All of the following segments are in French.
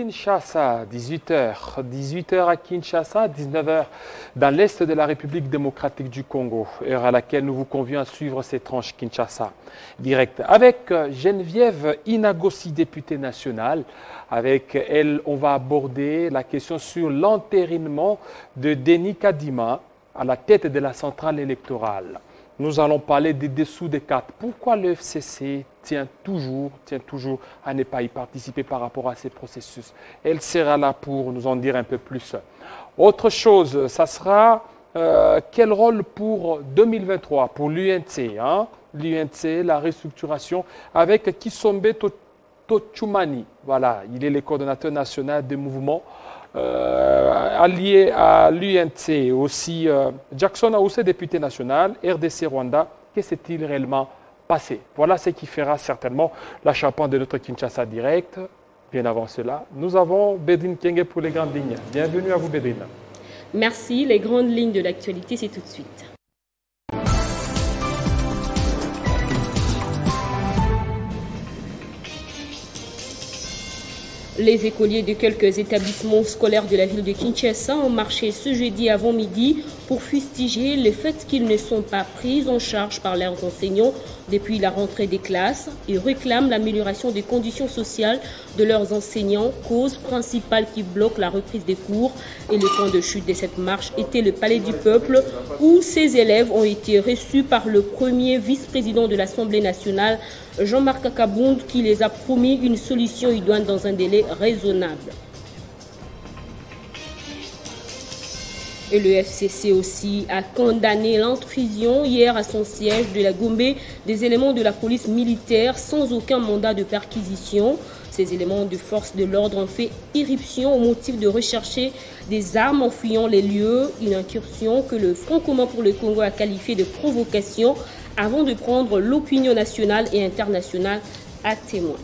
Kinshasa, 18h. 18h à Kinshasa, 19h dans l'est de la République démocratique du Congo, heure à laquelle nous vous convions à suivre ces tranches Kinshasa direct. Avec Geneviève Inagossi, députée nationale. Avec elle, on va aborder la question sur l'entérinement de Denis Kadima à la tête de la centrale électorale. Nous allons parler des dessous des cartes. Pourquoi le FCC tient toujours à ne pas y participer par rapport à ces processus? Elle sera là pour nous en dire un peu plus. Autre chose, ça sera quel rôle pour 2023, pour l'UNC, l'UNC, la restructuration, avec Kisombe Tochumani. Voilà, il est le coordonnateur national des mouvements allié à l'UNC, aussi Jackson Aoussé, député national, RDC Rwanda. Que s'est-il réellement passé? Voilà ce qui fera certainement l'acharnement de notre Kinshasa direct. Bien avant cela, nous avons Bédrine Kenge pour les grandes lignes. Bienvenue à vous, Bédrine. Merci. Les grandes lignes de l'actualité, c'est tout de suite. Les écoliers de quelques établissements scolaires de la ville de Kinshasa ont marché ce jeudi avant midi pour fustiger le fait qu'ils ne sont pas pris en charge par leurs enseignants depuis la rentrée des classes et réclament l'amélioration des conditions sociales de leurs enseignants, cause principale qui bloque la reprise des cours. Et le point de chute de cette marche était le Palais du Peuple où ces élèves ont été reçus par le premier vice-président de l'Assemblée nationale, Jean-Marc Kabound, qui les a promis une solution idoine dans un délai raisonnable. Et le FCC aussi a condamné l'intrusion hier à son siège de la Gombe des éléments de la police militaire sans aucun mandat de perquisition. Ces éléments de force de l'ordre ont fait irruption au motif de rechercher des armes en fuyant les lieux. Une incursion que le Front commun pour le Congo a qualifiée de provocation avant de prendre l'opinion nationale et internationale à témoin.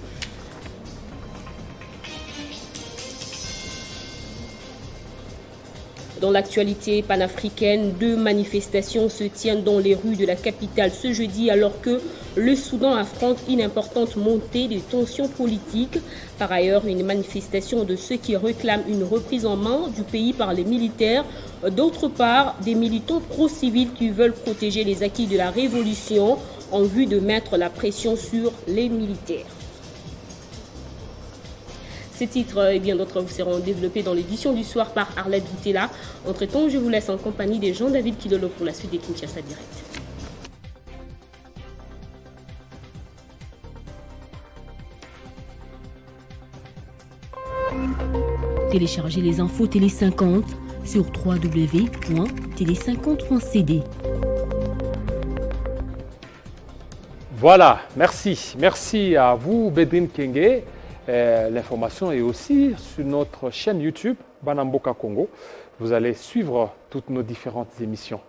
Dans l'actualité panafricaine, 2 manifestations se tiennent dans les rues de la capitale ce jeudi alors que le Soudan affronte une importante montée de tensions politiques. Par ailleurs, une manifestation de ceux qui réclament une reprise en main du pays par les militaires. D'autre part, des militants pro-civils qui veulent protéger les acquis de la révolution en vue de mettre la pression sur les militaires. Ces titres et bien d'autres vous seront développés dans l'édition du soir par Arlette Boutella. Entre-temps, je vous laisse en compagnie de Jean-David Kilolo pour la suite des Kinshasa Direct. Téléchargez les infos Télé 50 sur www.télé50.cd. Voilà, merci. Merci à vous, Bédrine Kenge. L'information est aussi sur notre chaîne YouTube, Banamboka Congo. Vous allez suivre toutes nos différentes émissions.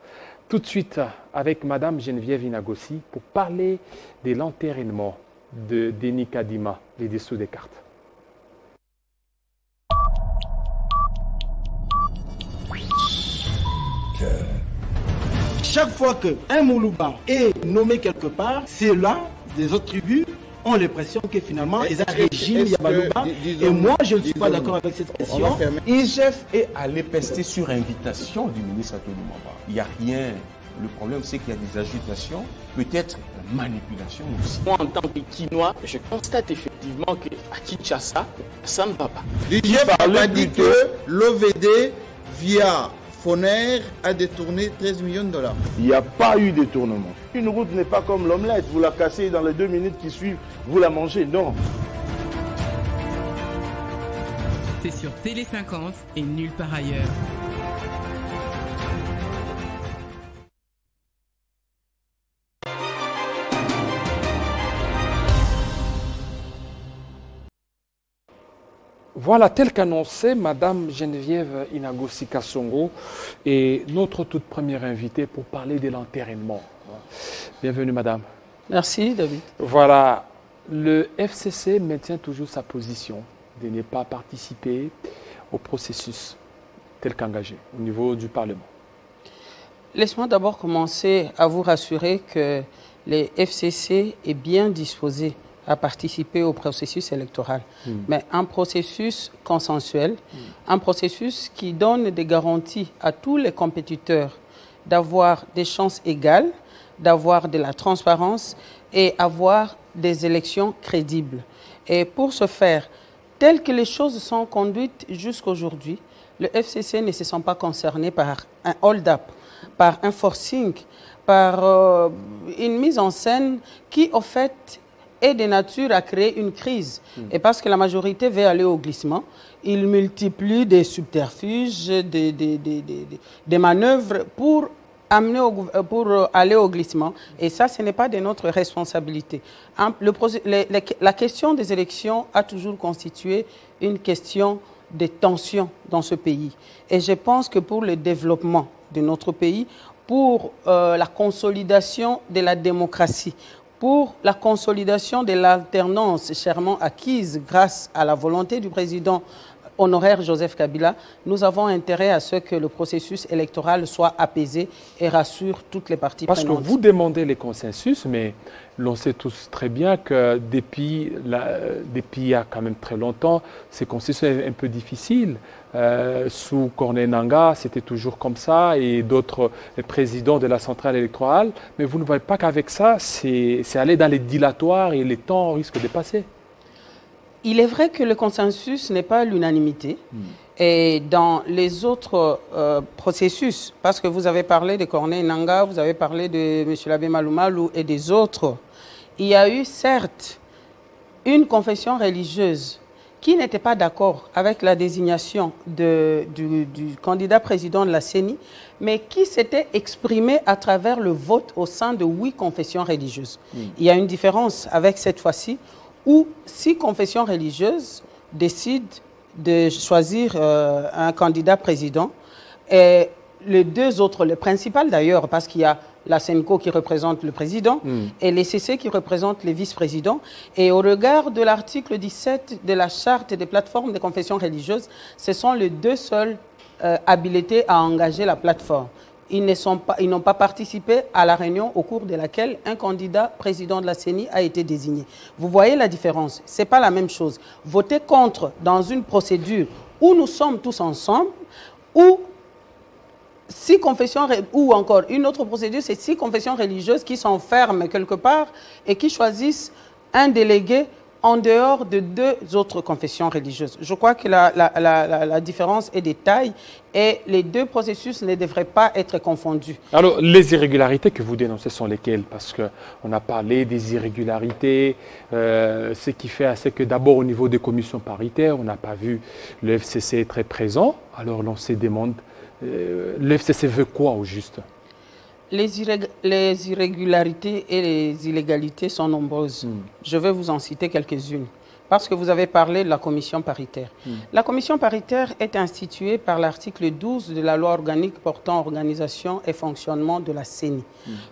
Tout de suite avec Madame Geneviève Inagossi pour parler de l'entérinement de Denis Kadima, les dessous des cartes. Chaque fois qu'un Moulouba est nommé quelque part, c'est là des autres tribus ont l'impression que finalement, ils ont un régime Yabalouba. Et moi, je ne suis pas d'accord avec cette question. IGF est allé pester sur invitation du ministre Antoine Mamba. Il n'y a rien. Le problème, c'est qu'il y a des agitations, peut-être manipulation aussi. Moi, en tant que Kinois, je constate effectivement qu'à Kinshasa, ça ne va pas. IGF a dit que l'OVD, via Foner, a détourné 13 millions de dollars. Il n'y a pas eu de détournement. Une route n'est pas comme l'omelette. Vous la cassez dans les 2 minutes qui suivent, vous la mangez. Non. C'est sur Télé 50 et nulle part ailleurs. Voilà, tel qu'annoncé, Madame Geneviève Inagossi Kassongo est notre toute première invitée pour parler de l'entérinement. Bienvenue, Madame. Merci, David. Voilà, le FCC maintient toujours sa position de ne pas participer au processus tel qu'engagé au niveau du Parlement. Laisse-moi d'abord commencer à vous rassurer que les FCC est bien disposé à participer au processus électoral. Mais un processus consensuel, un processus qui donne des garanties à tous les compétiteurs d'avoir des chances égales, d'avoir de la transparence et avoir des élections crédibles. Et pour ce faire, telles que les choses sont conduites jusqu'aujourd'hui, le FCC ne se sent pas concerné par un hold-up, par un forcing, par une mise en scène qui, au fait, est de nature à créer une crise. Et parce que la majorité veut aller au glissement, il multiplie des subterfuges, des manœuvres pour aller au glissement. Et ça, ce n'est pas de notre responsabilité. La question des élections a toujours constitué une question de tension dans ce pays. Et je pense que pour le développement de notre pays, pour la consolidation de la démocratie, pour la consolidation de l'alternance chèrement acquise grâce à la volonté du président honoraire Joseph Kabila, nous avons intérêt à ce que le processus électoral soit apaisé et rassure toutes les parties prenantes. Parce que vous demandez les consensus, mais l'on sait tous très bien que depuis il y a quand même très longtemps, ces consensus sont un peu difficiles. Sous Corneille Nangaa, c'était toujours comme ça, et d'autres présidents de la centrale électorale. Mais vous ne voyez pas qu'avec ça, c'est aller dans les dilatoires et les temps risquent de passer. Il est vrai que le consensus n'est pas l'unanimité. Et dans les autres processus, parce que vous avez parlé de Corneille Nangaa, vous avez parlé de M. Labé Malumalu et des autres, il y a eu certes une confession religieuse qui n'était pas d'accord avec la désignation du candidat président de la CENI, mais qui s'était exprimé à travers le vote au sein de 8 confessions religieuses. Il y a une différence avec cette fois-ci, où 6 confessions religieuses décident de choisir un candidat président. Et les 2 autres, le principal d'ailleurs, parce qu'il y a la SENCO qui représente le président et les CC qui représentent les vice-présidents. Et au regard de l'article 17 de la charte des plateformes de confession religieuse, ce sont les 2 seuls habilités à engager la plateforme. Ils n'ont pas participé à la réunion au cours de laquelle un candidat président de la CENI a été désigné. Vous voyez la différence, ce n'est pas la même chose. Voter contre dans une procédure où nous sommes tous ensemble, ou 6 confessions, ou encore une autre procédure, c'est 6 confessions religieuses qui s'enferment quelque part et qui choisissent un délégué en dehors de 2 autres confessions religieuses. Je crois que la différence est de taille et les 2 processus ne devraient pas être confondus. Alors, les irrégularités que vous dénoncez sont lesquelles? Parce qu'on a parlé des irrégularités, ce qui fait c'est que d'abord au niveau des commissions paritaires, on n'a pas vu le FCC très présent. Alors l'on se demande, le FCC veut quoi au juste? Les irrégularités et les illégalités sont nombreuses. Je vais vous en citer quelques-unes, parce que vous avez parlé de la commission paritaire. La commission paritaire est instituée par l'article 12 de la loi organique portant organisation et fonctionnement de la CENI.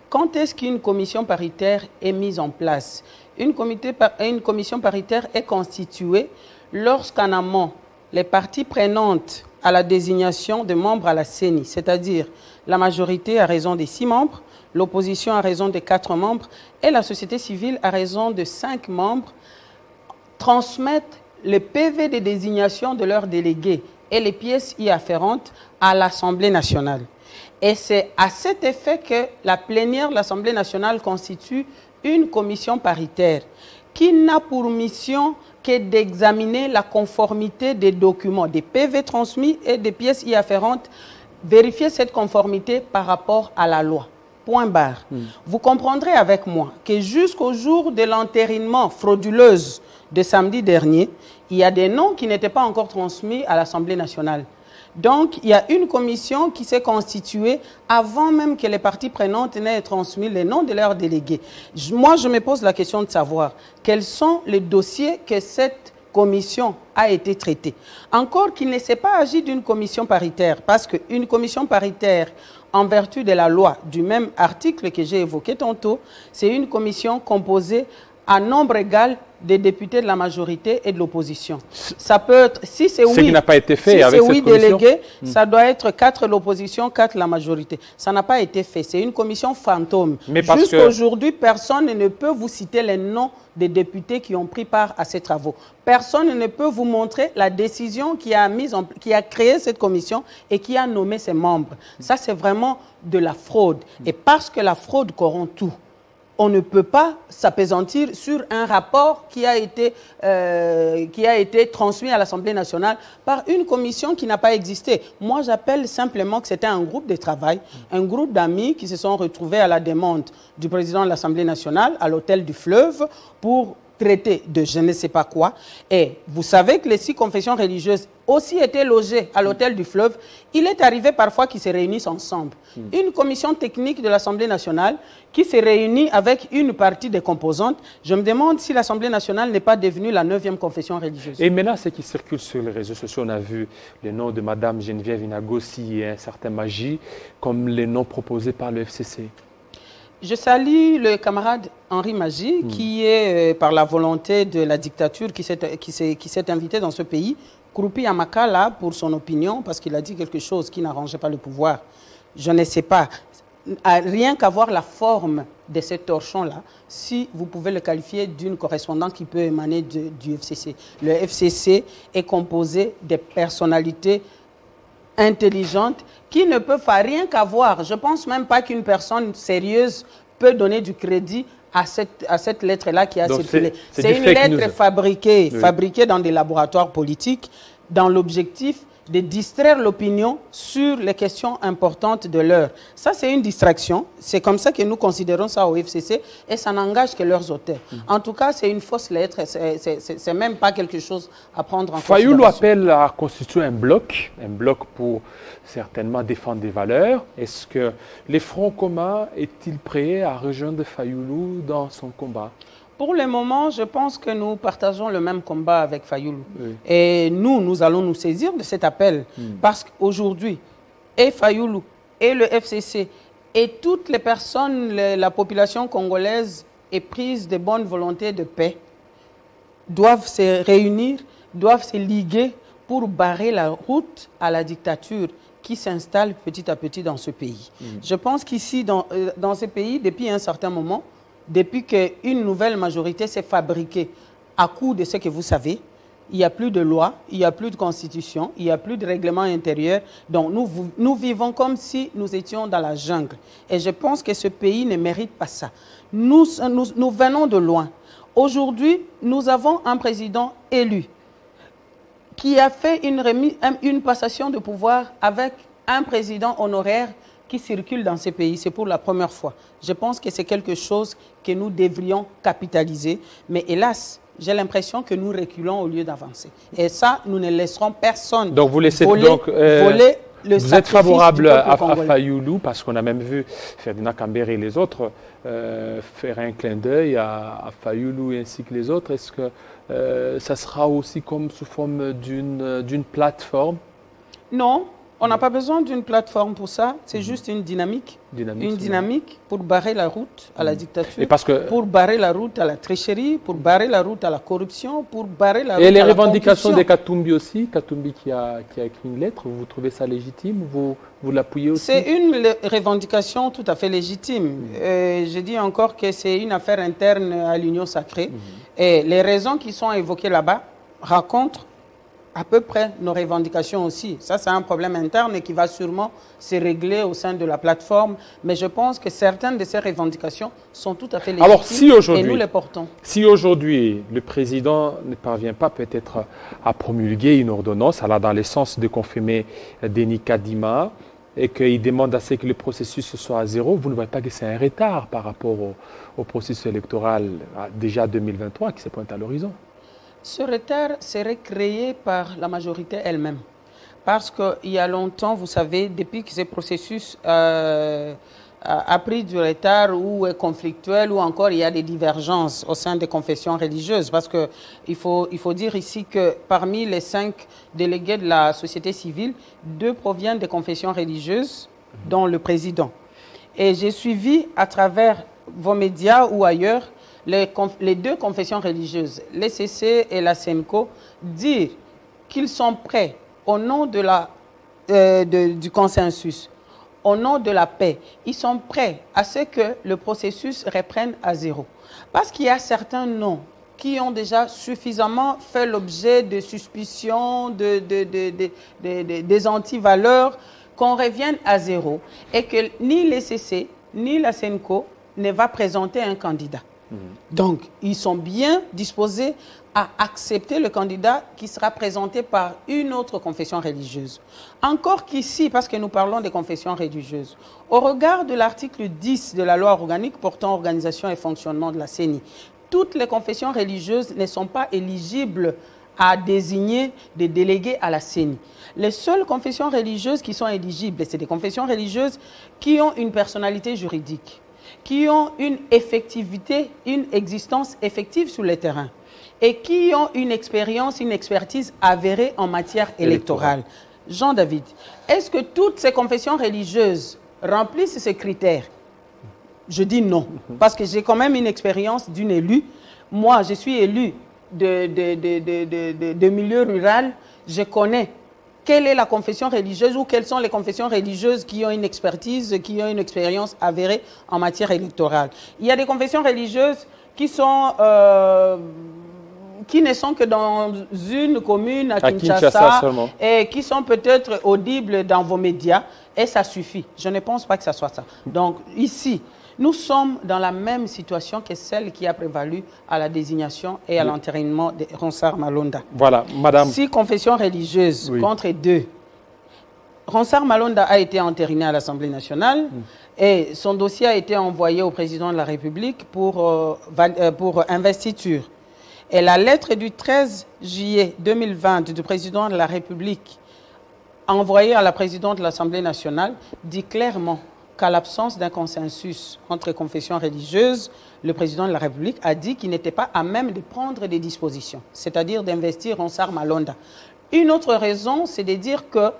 Quand est-ce qu'une commission paritaire est mise en place? Une commission paritaire est constituée lorsqu'en amont, les parties prenantes à la désignation de membres à la CENI, c'est-à-dire la majorité à raison de 6 membres, l'opposition à raison de 4 membres et la société civile à raison de 5 membres, transmettent le PV de désignation de leurs délégués et les pièces y afférentes à l'Assemblée nationale. Et c'est à cet effet que la plénière de l'Assemblée nationale constitue une commission paritaire qui n'a pour mission que d'examiner la conformité des documents, des PV transmis et des pièces y afférentes, vérifier cette conformité par rapport à la loi. Point barre. Vous comprendrez avec moi que jusqu'au jour de l'entérinement frauduleuse de samedi dernier, il y a des noms qui n'étaient pas encore transmis à l'Assemblée nationale. Donc, il y a une commission qui s'est constituée avant même que les parties prenantes n'aient transmis les noms de leurs délégués. Moi, je me pose la question de savoir quels sont les dossiers que cette commission a été traitée. Encore qu'il ne s'est pas agi d'une commission paritaire, parce qu'une commission paritaire, en vertu de la loi, du même article que j'ai évoqué tantôt, c'est une commission composée à nombre égal des députés de la majorité et de l'opposition. Ça peut être, si c'est oui, ce qui n'a pas été fait si avec c'est oui cette commission. délégué, ça doit être 4 l'opposition, 4 la majorité. Ça n'a pas été fait. C'est une commission fantôme. Jusqu'à aujourd'hui, personne ne peut vous citer les noms des députés qui ont pris part à ces travaux. Personne ne peut vous montrer la décision qui a créé cette commission et qui a nommé ses membres. Ça, c'est vraiment de la fraude. Et parce que la fraude corrompt tout, on ne peut pas s'appesantir sur un rapport qui a été transmis à l'Assemblée nationale par une commission qui n'a pas existé. Moi, j'appelle simplement que c'était un groupe de travail, un groupe d'amis qui se sont retrouvés à la demande du président de l'Assemblée nationale à l'hôtel du Fleuve pour traiter de je ne sais pas quoi. Et vous savez que les 6 confessions religieuses aussi étaient logées à l'hôtel du Fleuve. Il est arrivé parfois qu'ils se réunissent ensemble. Une commission technique de l'Assemblée nationale qui se réunit avec une partie des composantes. Je me demande si l'Assemblée nationale n'est pas devenue la 9e confession religieuse. Et maintenant, ce qui circule sur les réseaux sociaux, on a vu les noms de Mme Geneviève Inagossi et un certain Magie comme les noms proposés par le FCC. Je salue le camarade Henri Magie, qui est, par la volonté de la dictature, qui s'est invité dans ce pays, croupi à Makala pour son opinion, parce qu'il a dit quelque chose qui n'arrangeait pas le pouvoir. Je ne sais pas. Rien qu'à voir la forme de ce torchon-là, si vous pouvez le qualifier d'une correspondance qui peut émaner du FCC. Le FCC est composé de personnalités intelligentes qui ne peuvent pas rien qu'à voir. Je ne pense même pas qu'une personne sérieuse peut donner du crédit à cette lettre-là qui a circulé. C'est une lettre fabriquée dans des laboratoires politiques dans l'objectif de distraire l'opinion sur les questions importantes de l'heure. Ça, c'est une distraction. C'est comme ça que nous considérons ça au FCC et ça n'engage que leurs auteurs. En tout cas, c'est une fausse lettre. C'est même pas quelque chose à prendre en considération. Fayoulou appelle à constituer un bloc pour certainement défendre des valeurs. Est-ce que les Fronts communs est-il prêt à rejoindre Fayoulou dans son combat? Pour le moment, je pense que nous partageons le même combat avec Fayoulou. Oui. Et nous allons nous saisir de cet appel. Parce qu'aujourd'hui, et Fayoulou, et le FCC, et toutes les personnes, la population congolaise éprise de bonne volonté de paix, doivent se réunir, doivent se liguer pour barrer la route à la dictature qui s'installe petit à petit dans ce pays. Je pense qu'ici, dans ce pays, depuis un certain moment, depuis qu'une nouvelle majorité s'est fabriquée à coup de ce que vous savez, il n'y a plus de loi, il n'y a plus de constitution, il n'y a plus de règlement intérieur. Donc nous vivons comme si nous étions dans la jungle. Et je pense que ce pays ne mérite pas ça. Nous venons de loin. Aujourd'hui, nous avons un président élu qui a fait une passation de pouvoir avec un président honoraire qui circule dans ces pays. C'est pour la première fois. Je pense que c'est quelque chose que nous devrions capitaliser. Mais hélas, j'ai l'impression que nous reculons au lieu d'avancer. Et ça, nous ne laisserons personne donc vous laissez voler le vous êtes favorable à Fayoulou, parce qu'on a même vu Ferdinand Kambere et les autres faire un clin d'œil à Fayoulou ainsi que les autres. Est-ce que ça sera aussi comme sous forme d'une plateforme? Non. On n'a pas besoin d'une plateforme pour ça, c'est juste une dynamique. Une dynamique pour barrer la route à la dictature, pour barrer la route à la tricherie, pour barrer la route à la corruption, pour barrer la route à la corruption. Et les revendications de Katumbi aussi, Katumbi qui a écrit une lettre, vous trouvez ça légitime? Vous l'appuyez aussi? C'est une revendication tout à fait légitime. Je dis encore que c'est une affaire interne à l'Union sacrée. Et les raisons qui sont évoquées là-bas racontent à peu près nos revendications aussi. Ça, c'est un problème interne et qui va sûrement se régler au sein de la plateforme. Mais je pense que certaines de ces revendications sont tout à fait légitimes. Alors, si et nous les portons. Si aujourd'hui, le président ne parvient pas peut-être à promulguer une ordonnance, alors dans le sens de confirmer Denis Kadima, et qu'il demande à ce que le processus soit à zéro, vous ne voyez pas que c'est un retard par rapport au processus électoral déjà 2023 qui se pointe à l'horizon? Ce retard serait créé par la majorité elle-même. Parce qu'il y a longtemps, vous savez, depuis que ce processus a pris du retard ou est conflictuel ou encore il y a des divergences au sein des confessions religieuses. Parce qu'il faut dire ici que parmi les 5 délégués de la société civile, 2 proviennent des confessions religieuses, dont le président. Et j'ai suivi à travers vos médias ou ailleurs les deux confessions religieuses, l'ECC et la SENCO, dire qu'ils sont prêts au nom de du consensus, au nom de la paix, ils sont prêts à ce que le processus reprenne à zéro. Parce qu'il y a certains noms qui ont déjà suffisamment fait l'objet de suspicions, des antivaleurs, qu'on revienne à zéro et que ni l'ECC ni la SENCO ne va présenter un candidat. Donc, ils sont bien disposés à accepter le candidat qui sera présenté par une autre confession religieuse. Encore qu'ici, parce que nous parlons des confessions religieuses, au regard de l'article 10 de la loi organique portant organisation et fonctionnement de la CENI, toutes les confessions religieuses ne sont pas éligibles à désigner des délégués à la CENI. Les seules confessions religieuses qui sont éligibles, c'est des confessions religieuses qui ont une personnalité juridique, qui ont une effectivité, une existence effective sur le terrain et qui ont une expérience, une expertise avérée en matière électorale. Jean-David, est-ce que toutes ces confessions religieuses remplissent ces critères? Je dis non, parce que j'ai quand même une expérience d'une élue. Moi, je suis élue de milieu rural. Je connais quelle est la confession religieuse ou quelles sont les confessions religieuses qui ont une expertise, qui ont une expérience avérée en matière électorale. Il y a des confessions religieuses qui sont... qui ne sont que dans une commune à Kinshasa et qui sont peut-être audibles dans vos médias, et ça suffit. Je ne pense pas que ça soit ça. Donc ici, nous sommes dans la même situation que celle qui a prévalu à la désignation et à l'entérinement de Ronsard Malonda. Voilà, madame. 6 confessions religieuses contre 2. Ronsard Malonda a été entériné à l'Assemblée nationale et son dossier a été envoyé au président de la République pour investiture. Et la lettre du 13 juillet 2020 du président de la République envoyée à la présidente de l'Assemblée nationale dit clairement qu'à l'absence d'un consensus entre confessions religieuses, le président de la République a dit qu'il n'était pas à même de prendre des dispositions, c'est-à-dire d'investir Ronsard Malonda. Une autre raison, c'est de dire que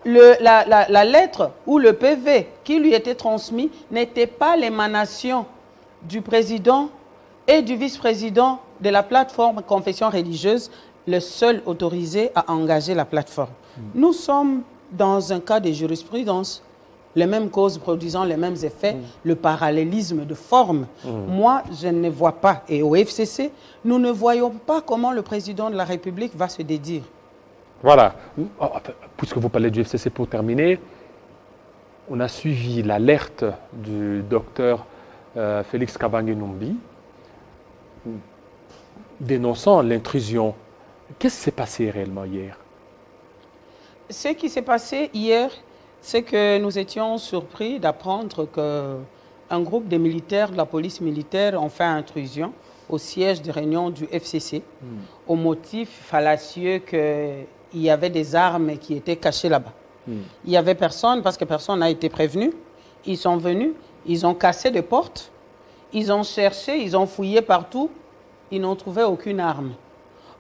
la lettre ou le PV qui lui était transmis n'était pas l'émanation du président et du vice-président de la plateforme confession religieuse, le seul autorisé à engager la plateforme. Nous sommes dans un cas de jurisprudence, les mêmes causes produisant les mêmes effets, le parallélisme de forme. Moi, je ne vois pas, et au FCC, nous ne voyons pas comment le président de la République va se dédire. Voilà. Puisque vous parlez du FCC pour terminer, on a suivi l'alerte du docteur Félix Kabange-Numbi dénonçant l'intrusion. Qu'est-ce qui s'est passé réellement hier? Ce qui s'est passé hier, c'est que nous étions surpris d'apprendre qu'un groupe de militaires de la police militaire ont fait intrusion au siège de réunion du FCC au motif fallacieux qu'il y avait des armes qui étaient cachées là-bas. Il n'y avait personne parce que personne n'a été prévenu. Ils sont venus, ils ont cassé des portes, ils ont cherché, ils ont fouillé partout, ils n'ont trouvé aucune arme.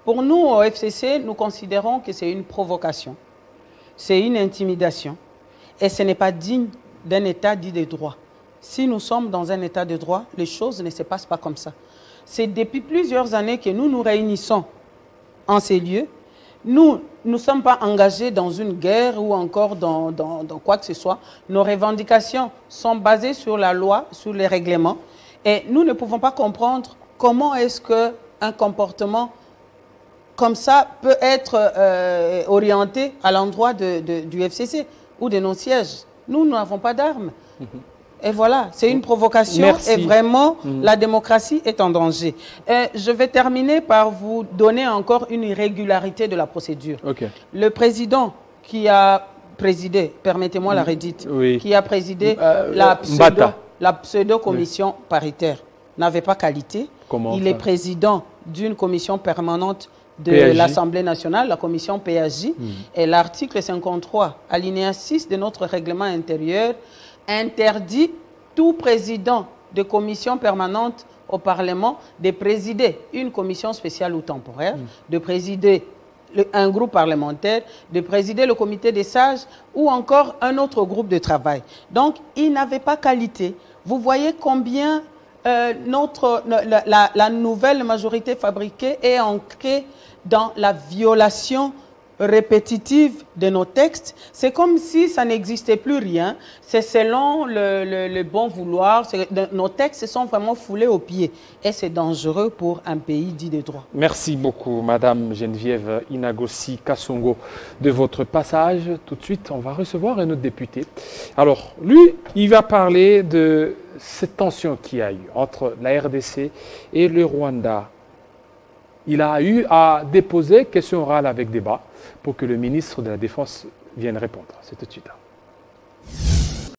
Pour nous, au FCC, nous considérons que c'est une provocation, c'est une intimidation. Et ce n'est pas digne d'un État dit de droit. Si nous sommes dans un État de droit, les choses ne se passent pas comme ça. C'est depuis plusieurs années que nous nous réunissons en ces lieux. Nous ne sommes pas engagés dans une guerre ou encore dans quoi que ce soit. Nos revendications sont basées sur la loi, sur les règlements. Et nous ne pouvons pas comprendre comment est-ce qu'un comportement comme ça peut être orienté à l'endroit du FCC ou de nos sièges. Nous n'avons pas d'armes. Et voilà, c'est une provocation. Merci. Et vraiment, la démocratie est en danger. Je vais terminer par vous donner encore une irrégularité de la procédure. Le président qui a présidé, permettez-moi la redite, qui a présidé la pseudo-commission paritaire n'avait pas qualité. Il est président d'une commission permanente de l'Assemblée nationale, la commission PAJ, et l'article 53, alinéa 6 de notre règlement intérieur, interdit tout président de commission permanente au Parlement de présider une commission spéciale ou temporaire, de présider un groupe parlementaire, de présider le comité des sages ou encore un autre groupe de travail. Donc, il n'avait pas qualité. Vous voyez combien la nouvelle majorité fabriquée est ancrée dans la violation répétitive de nos textes. C'est comme si ça n'existait plus rien. C'est selon le bon vouloir. Nos textes sont vraiment foulés aux pieds. Et c'est dangereux pour un pays dit de droit. Merci beaucoup, Madame Geneviève Inagossi Kassongo, de votre passage. Tout de suite, on va recevoir un autre député. Alors, lui, il va parler de cette tension qu'il y a eu entre la RDC et le Rwanda. Il a eu à déposer question orale avec débat pour que le ministre de la Défense vienne répondre. C'est tout de suite.